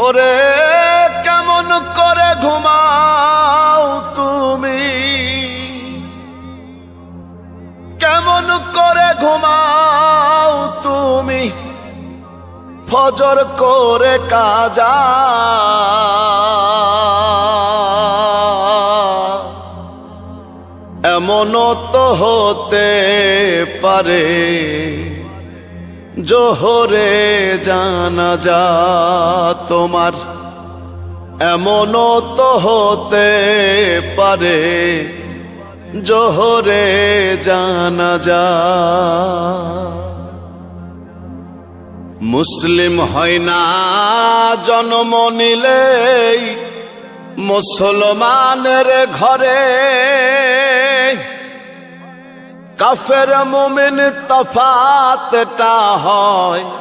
ওরে কেমন করে ঘুমাও তুমি, কেমন করে ঘুমাও তুমি, ফজর করে কাজা। এমনও তো হতে পারে জোহরে জানাজা তোমার, এমনও তো হতে পারে জোহরে জানাজা। মুসলিম হয় না জন্ম নিলেই মুসলমানের ঘরে, কাফের মুমিন তফাতটা হয়